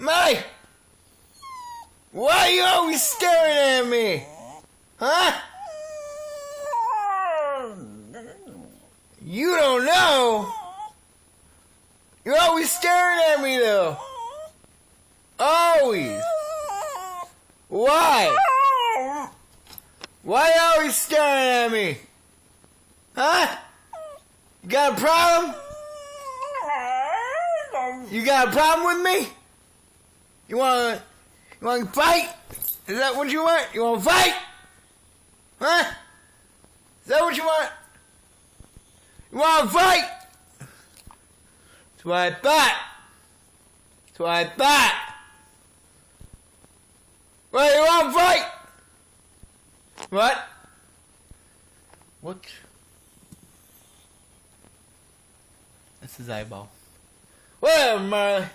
Molly! Why are you always staring at me? Huh? You don't know. You're always staring at me though. Always. Why? Why are you always staring at me? Huh? You got a problem? You got a problem with me? You wanna fight? Is that what you want? You wanna fight? Huh? Is that what you want? You wanna fight? That's what I thought. That's what I thought. Well, you wanna fight? What? What? That's his eyeball. Whatever, Marley.